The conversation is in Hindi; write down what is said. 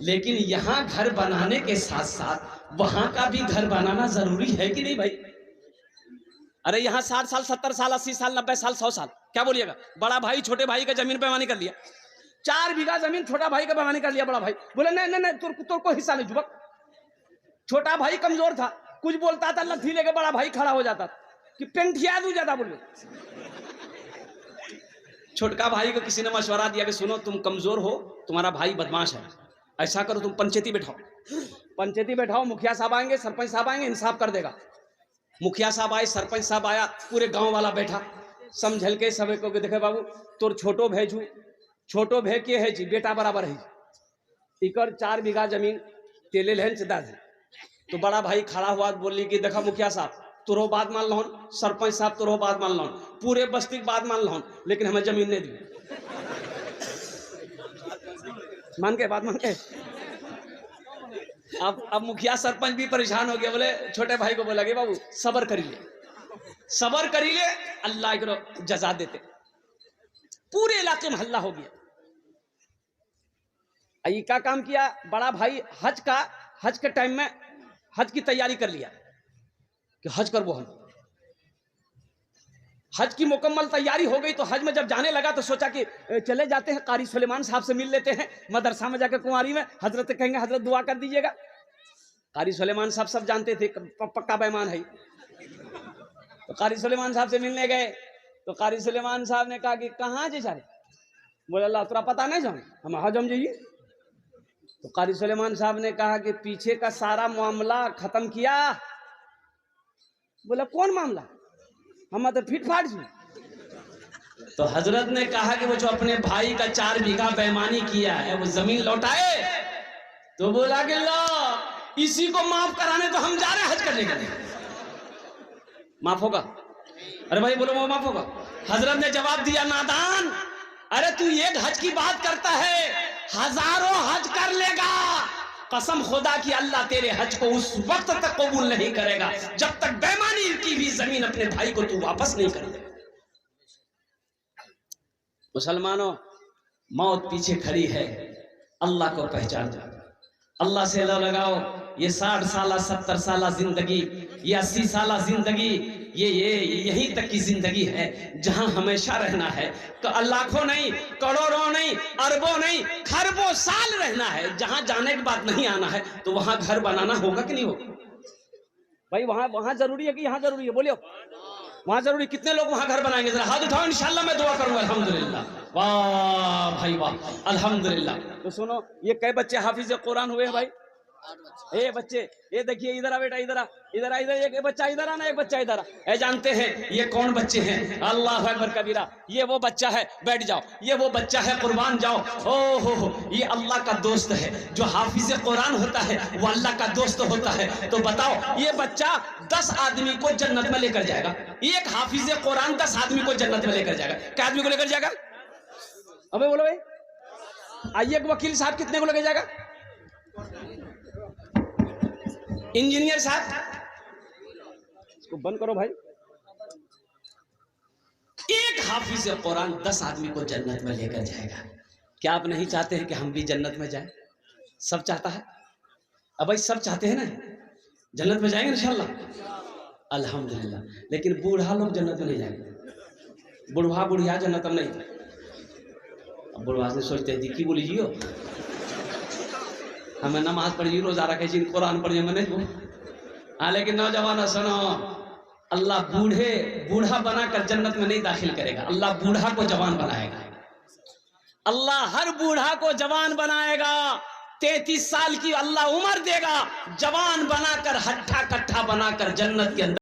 लेकिन यहाँ घर बनाने के साथ साथ वहां का भी घर बनाना जरूरी है कि नहीं भाई? अरे यहाँ 60 साल 70 साल 80 साल 90 साल 100 साल क्या बोलिएगा, बड़ा भाई छोटे भाई का जमीन पैमानी कर लिया, 4 बीघा जमीन छोटा भाई का पैमानी कर लिया, बड़ा भाई बोले नहीं नहीं नहीं तुर को हिस्सा नहीं जुबक। छोटा भाई कमजोर था, कुछ बोलता था लट्ठी लेके बड़ा भाई खड़ा हो जाता कि पेंटिया दू ज्यादा बोले। छोटका भाई को किसी ने मशवरा दिया कि सुनो तुम कमजोर हो, तुम्हारा भाई बदमाश है, ऐसा करो तुम पंचायती बैठाओ, पंचायती बैठाओ, मुखिया साहब आएंगे सरपंच साहब आएंगे, इंसाफ कर देगा। मुखिया साहब आए, सरपंच साहब आया, पूरे गांव वाला बैठा, समझल के सब को देखे बाबू तोर छोटो भेजू, छोटो भे के है जी बेटा बराबर है, इकर 4 बीघा जमीन तेले लेन से दाद है। तो बड़ा भाई खड़ा हुआ बोली कि देखा मुखिया साहब तोरो बात मान लो, सरपंच साहब तोरो बात मान लो, पूरे बस्ती की बात मान लो, लेकिन हमें जमीन नहीं दी। मान के बात मान के अब मुखिया सरपंच भी परेशान हो गया, बोले छोटे भाई को बोला कि बाबू सबर करिए, सबर करिए, अल्लाह करो जजा देते। पूरे इलाके में हल्ला हो गया। क्या काम किया बड़ा भाई, हज के टाइम में हज की तैयारी कर लिया कि हज करबो हम। हज की मुकम्मल तैयारी हो गई तो हज में जब जाने लगा तो सोचा कि चले जाते हैं कारी सुलेमान साहब से मिल लेते हैं, मदरसा में जाकर कुंवारी में हजरत कहेंगे हजरत दुआ कर दीजिएगा। कारी सुलेमान साहब सब जानते थे पक्का बेईमान है। तो कारी सुलेमान साहब से मिलने गए तो कारी सुलेमान साहब ने कहा कि कहाँ जे सारे, बोले अल्लाह तोरा पता नहीं जान हम हज हम जाइए। तो कारी सुलेमान साहब ने कहा कि पीछे का सारा मामला खत्म किया। बोला कौन मामला, हम तो फिट फाट जी। तो हजरत ने कहा कि वो जो अपने भाई का 4 बीघा बेईमानी किया है वो जमीन लौटाए। तो बोला कि लो इसी को माफ कराने तो हम जा रहे हैं हज करने के लिए, माफ होगा? अरे भाई बोलो वो माफ होगा? हजरत ने जवाब दिया नादान, अरे तू एक हज की बात करता है, हजारों हज कर लेगा, कसम खुदा की अल्लाह तेरे हज को उस वक्त तक कबूल नहीं करेगा जब तक बेईमानी की भी जमीन अपने भाई को तू वापस नहीं कर दे। मुसलमानों मौत पीछे खड़ी है, अल्लाह को पहचान जाओ, अल्लाह से लव लगाओ। ये 60 साल 70 साल जिंदगी, ये 80 साल जिंदगी, ये यहीं तक की जिंदगी है जहां हमेशा रहना है। लाखों नहीं, करोड़ों नहीं, अरबों नहीं, खरबों साल रहना है। जहां जाने के बाद नहीं आना है तो वहां घर बनाना होगा कि नहीं होगा? भाई वहां जरूरी है कि यहाँ जरूरी है? बोलियो वहां जरूरी। कितने लोग वहां घर बनाएंगे? जरा हाथ उठाओ, इंशाल्लाह मैं दुआ करूंगा। अल्हम्दुलिल्लाह, वाह भाई वाह, अल्हम्दुलिल्लाह। तो सुनो, ये कई बच्चे हाफिज कुरान हुए हैं भाई? ए बच्चे, ये देखिए इधर आ बेटा, इधर आ, इधर आ, इधर। एक बच्चा इधर आना, एक बच्चा इधर आ। ए जानते हैं ये कौन बच्चे हैं? अल्लाह अकबर कबीरा। ये वो बच्चा है, बैठ जाओ, ये वो बच्चा है, कुर्बान जाओ। ओ हो, ये अल्लाह का दोस्त है। जो हाफिज कुरान होता है वो अल्लाह का दोस्त होता है। तो बताओ ये बच्चा 10 आदमी को जन्नत में लेकर जाएगा। एक हाफिज कुरान 10 आदमी को जन्नत में लेकर जाएगा। क्या आदमी को लेकर जाएगा? अबे बोलो भाई। आइए वकील साहब कितने को लेकर जाएगा? इंजीनियर साहब, इसको बंद करो भाई। एक हाफिज कुरान 10 आदमी को जन्नत में लेकर जाएगा। क्या आप नहीं चाहते हैं कि हम भी जन्नत में जाएं? सब चाहता है। अब भाई सब चाहते हैं ना, जन्नत में जाएंगे इंशाल्लाह, अल्हम्दुलिल्लाह। लेकिन बूढ़ा लोग जन्नत में नहीं जाएंगे। बुढ़वा बुढ़िया जन्नत में नहीं। अब बुढ़वा से सोचते हैं की बोली जियो, हमें नमाज पढ़ी, रोजा रखे, कुरान पढ़िए मैंने। हाँ लेकिन नौजवान सुनो, अल्लाह बूढ़ा बनाकर जन्नत में नहीं दाखिल करेगा। अल्लाह बूढ़ा को जवान बनाएगा। अल्लाह हर बूढ़ा को जवान बनाएगा। 33 साल की अल्लाह उम्र देगा, जवान बनाकर हट्ठा कट्ठा बनाकर जन्नत के अंदर